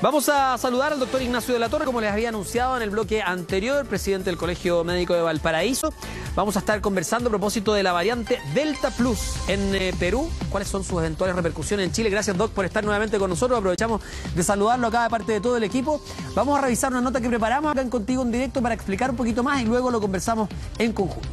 Vamos a saludar al doctor Ignacio de la Torre, como les había anunciado en el bloque anterior, presidente del Colegio Médico de Valparaíso. Vamos a estar conversando a propósito de la variante Delta Plus en Perú. ¿Cuáles son sus eventuales repercusiones en Chile? Gracias, Doc, por estar nuevamente con nosotros. Aprovechamos de saludarlo acá de parte de todo el equipo. Vamos a revisar una nota que preparamos acá en Contigo en Directo para explicar un poquito más y luego lo conversamos en conjunto.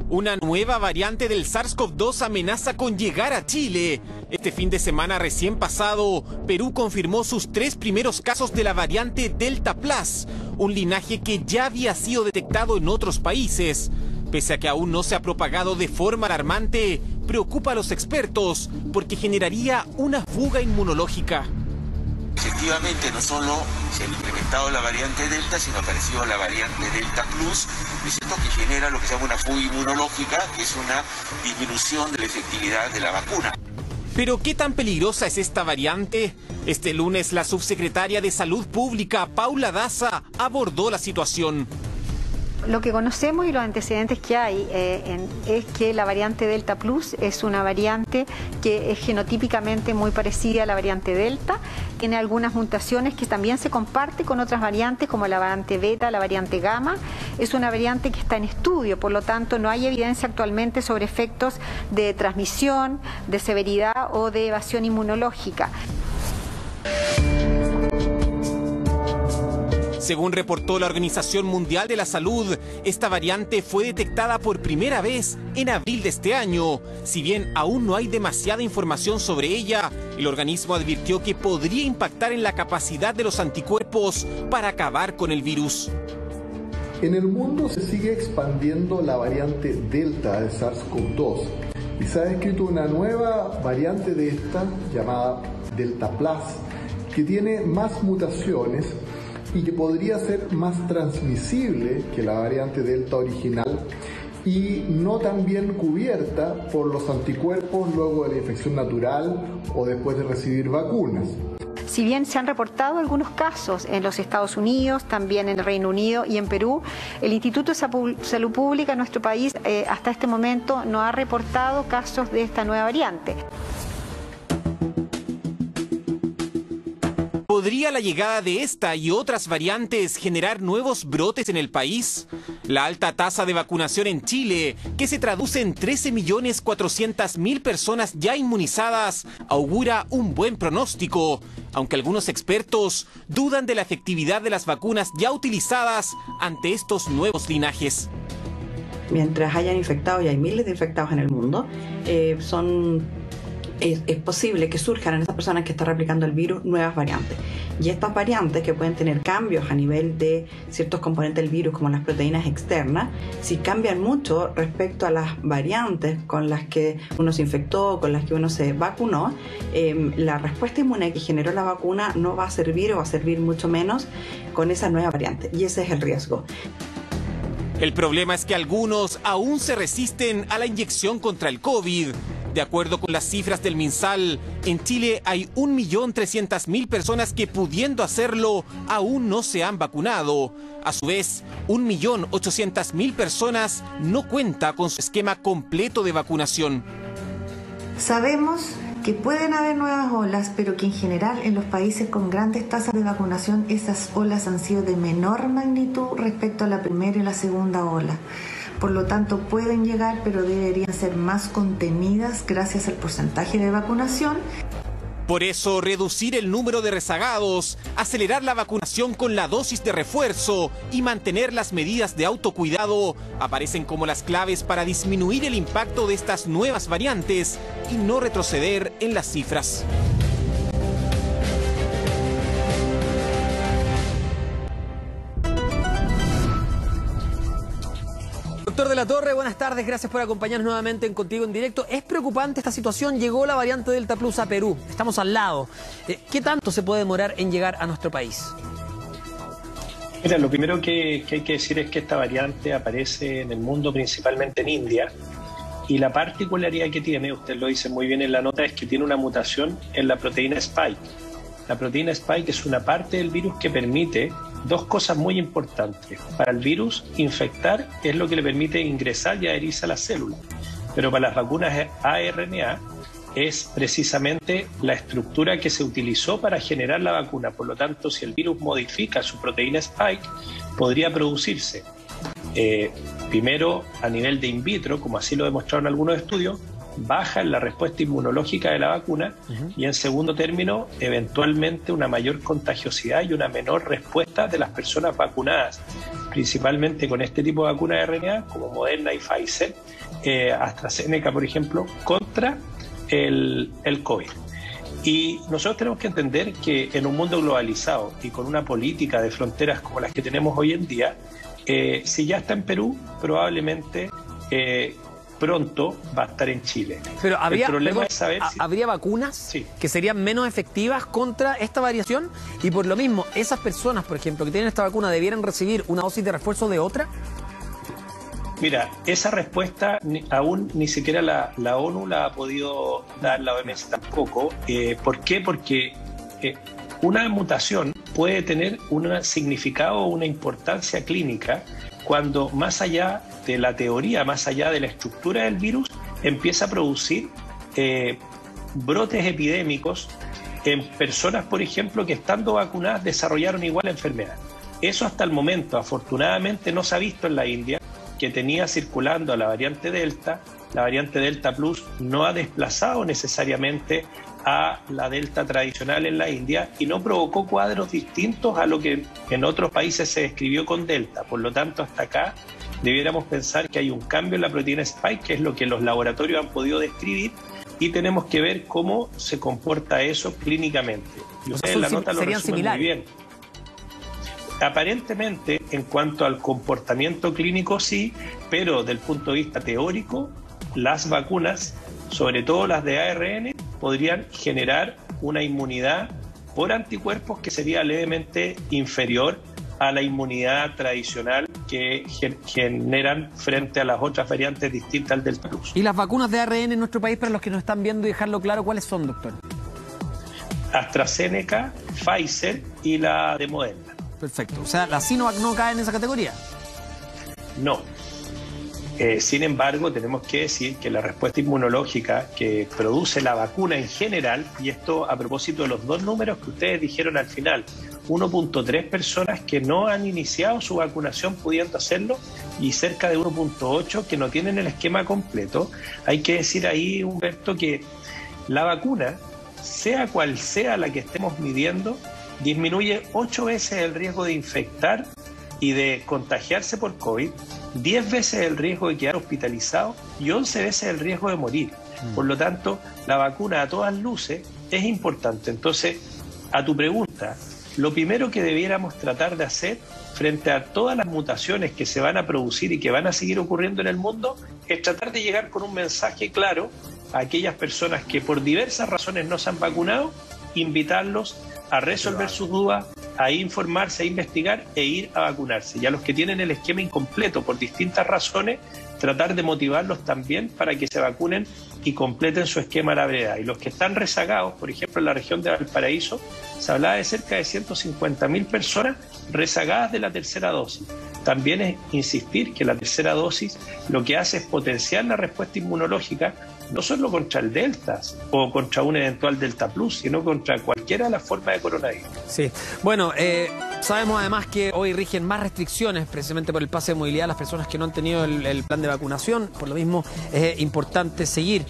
Una nueva variante del SARS-CoV-2 amenaza con llegar a Chile. Este fin de semana recién pasado, Perú confirmó sus 3 primeros casos de la variante Delta Plus, un linaje que ya había sido detectado en otros países. Pese a que aún no se ha propagado de forma alarmante, preocupa a los expertos porque generaría una fuga inmunológica. Efectivamente, no solo se ha implementado la variante Delta, sino ha aparecido la variante Delta Plus, ¿no? Que genera lo que se llama una fuga inmunológica, que es una disminución de la efectividad de la vacuna. ¿Pero qué tan peligrosa es esta variante? Este lunes la subsecretaria de Salud Pública, Paula Daza, abordó la situación. Lo que conocemos y los antecedentes que hay es que la variante Delta Plus es una variante que es genotípicamente muy parecida a la variante Delta. Tiene algunas mutaciones que también se comparte con otras variantes como la variante Beta, la variante Gamma. Es una variante que está en estudio, por lo tanto no hay evidencia actualmente sobre efectos de transmisión, de severidad o de evasión inmunológica. Según reportó la Organización Mundial de la Salud, esta variante fue detectada por primera vez en abril de este año. Si bien aún no hay demasiada información sobre ella, el organismo advirtió que podría impactar en la capacidad de los anticuerpos para acabar con el virus. En el mundo se sigue expandiendo la variante Delta de SARS-CoV-2 y se ha descrito una nueva variante de esta llamada Delta Plus que tiene más mutaciones y que podría ser más transmisible que la variante Delta original y no tan bien cubierta por los anticuerpos luego de la infección natural o después de recibir vacunas. Si bien se han reportado algunos casos en los Estados Unidos, también en el Reino Unido y en Perú, el Instituto de Salud Pública en nuestro país hasta este momento no ha reportado casos de esta nueva variante. ¿Podría la llegada de esta y otras variantes generar nuevos brotes en el país? La alta tasa de vacunación en Chile, que se traduce en 13.400.000 personas ya inmunizadas, augura un buen pronóstico, aunque algunos expertos dudan de la efectividad de las vacunas ya utilizadas ante estos nuevos linajes. Mientras hayan infectados, y hay miles de infectados en el mundo, es posible que surjan en esas personas que están replicando el virus nuevas variantes. Y estas variantes, que pueden tener cambios a nivel de ciertos componentes del virus, como las proteínas externas, si cambian mucho respecto a las variantes con las que uno se infectó, con las que uno se vacunó, la respuesta inmune que generó la vacuna no va a servir o va a servir mucho menos con esa nueva variante. Y ese es el riesgo. El problema es que algunos aún se resisten a la inyección contra el COVID. De acuerdo con las cifras del MinSal, en Chile hay 1.300.000 personas que, pudiendo hacerlo, aún no se han vacunado. A su vez, 1.800.000 personas no cuentan con su esquema completo de vacunación. Sabemos que pueden haber nuevas olas, pero que en general en los países con grandes tasas de vacunación esas olas han sido de menor magnitud respecto a la primera y la segunda ola. Por lo tanto, pueden llegar, pero deberían ser más contenidas gracias al porcentaje de vacunación. Por eso, reducir el número de rezagados, acelerar la vacunación con la dosis de refuerzo y mantener las medidas de autocuidado aparecen como las claves para disminuir el impacto de estas nuevas variantes y no retroceder en las cifras. Doctor de la Torre, buenas tardes, gracias por acompañarnos nuevamente en Contigo en Directo. Es preocupante esta situación, llegó la variante Delta Plus a Perú, estamos al lado. ¿Qué tanto se puede demorar en llegar a nuestro país? Mira, lo primero que hay que decir es que esta variante aparece en el mundo, principalmente en India, y la particularidad que tiene, usted lo dice muy bien en la nota, es que tiene una mutación en la proteína Spike. La proteína Spike es una parte del virus que permite dos cosas muy importantes. Para el virus, infectar es lo que le permite ingresar y adherirse a las células. Pero para las vacunas ARNA es precisamente la estructura que se utilizó para generar la vacuna. Por lo tanto, si el virus modifica su proteína Spike, podría producirse primero a nivel de in vitro, como así lo demostraron algunos estudios, baja en la respuesta inmunológica de la vacuna y en segundo término, eventualmente una mayor contagiosidad y una menor respuesta de las personas vacunadas, principalmente con este tipo de vacunas de RNA, como Moderna y Pfizer, AstraZeneca, por ejemplo, contra el COVID. Y nosotros tenemos que entender que en un mundo globalizado y con una política de fronteras como las que tenemos hoy en día, si ya está en Perú, probablemente pronto va a estar en Chile. Pero habría, el problema es saber si... ¿habría vacunas que serían menos efectivas contra esta variación? Y por lo mismo, esas personas, por ejemplo, que tienen esta vacuna, ¿debieran recibir una dosis de refuerzo de otra? Mira, esa respuesta aún ni siquiera la ONU la ha podido dar, la OMS tampoco. ¿Por qué? Porque una mutación puede tener un significado o una importancia clínica cuando más allá de la teoría, más allá de la estructura del virus, empieza a producir brotes epidémicos en personas, por ejemplo, que estando vacunadas desarrollaron igual la enfermedad. Eso hasta el momento, afortunadamente, no se ha visto en la India, que tenía circulando a la variante Delta. La variante Delta Plus no ha desplazado necesariamente a la Delta tradicional en la India y no provocó cuadros distintos a lo que en otros países se describió con Delta. Por lo tanto, hasta acá debiéramos pensar que hay un cambio en la proteína Spike, que es lo que los laboratorios han podido describir, y tenemos que ver cómo se comporta eso clínicamente. Y ustedes en la nota lo resumen muy bien. Aparentemente, en cuanto al comportamiento clínico, sí, pero del punto de vista teórico, las vacunas, sobre todo las de ARN, podrían generar una inmunidad por anticuerpos que sería levemente inferior a la inmunidad tradicional que generan frente a las otras variantes distintas al Delta Plus. ¿Y las vacunas de ARN en nuestro país, para los que nos están viendo y dejarlo claro, cuáles son, doctor? AstraZeneca, Pfizer y la de Moderna. Perfecto. O sea, ¿la Sinovac no cae en esa categoría? No. Sin embargo, tenemos que decir que la respuesta inmunológica que produce la vacuna en general, y esto a propósito de los dos números que ustedes dijeron al final, 1.3 personas que no han iniciado su vacunación pudiendo hacerlo y cerca de 1.8 que no tienen el esquema completo. Hay que decir ahí, Humberto, que la vacuna, sea cual sea la que estemos midiendo, disminuye 8 veces el riesgo de infectar y de contagiarse por COVID, 10 veces el riesgo de quedar hospitalizado y 11 veces el riesgo de morir. Por lo tanto, la vacuna a todas luces es importante. Entonces, a tu pregunta, lo primero que debiéramos tratar de hacer frente a todas las mutaciones que se van a producir y que van a seguir ocurriendo en el mundo es tratar de llegar con un mensaje claro a aquellas personas que por diversas razones no se han vacunado, invitarlos a resolver sus dudas, a informarse, a investigar e ir a vacunarse. Y a los que tienen el esquema incompleto por distintas razones, tratar de motivarlos también para que se vacunen y completen su esquema a la brevedad. Y los que están rezagados, por ejemplo, en la región de Valparaíso, se hablaba de cerca de 150.000 personas rezagadas de la tercera dosis. También es insistir que la tercera dosis lo que hace es potenciar la respuesta inmunológica, no solo contra el Delta o contra un eventual Delta Plus, sino contra cualquiera de las formas de coronavirus. Sí. Bueno, sabemos además que hoy rigen más restricciones precisamente por el pase de movilidad a las personas que no han tenido el plan de vacunación. Por lo mismo es importante seguir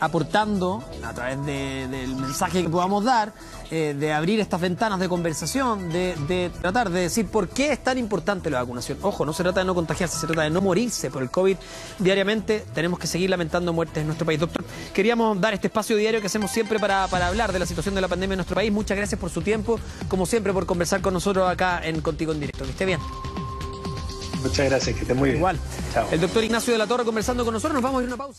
aportando a través del mensaje que podamos dar, de abrir estas ventanas de conversación, de tratar de decir por qué es tan importante la vacunación. Ojo, no se trata de no contagiarse, se trata de no morirse por el COVID diariamente. Tenemos que seguir lamentando muertes en nuestro país. Doctor, queríamos dar este espacio diario que hacemos siempre para hablar de la situación de la pandemia en nuestro país. Muchas gracias por su tiempo, como siempre, por conversar con nosotros acá en Contigo en Directo. Que esté bien. Muchas gracias, que esté muy bien. Igual. Chao. El doctor Ignacio de la Torre conversando con nosotros. Nos vamos a ir a una pausa.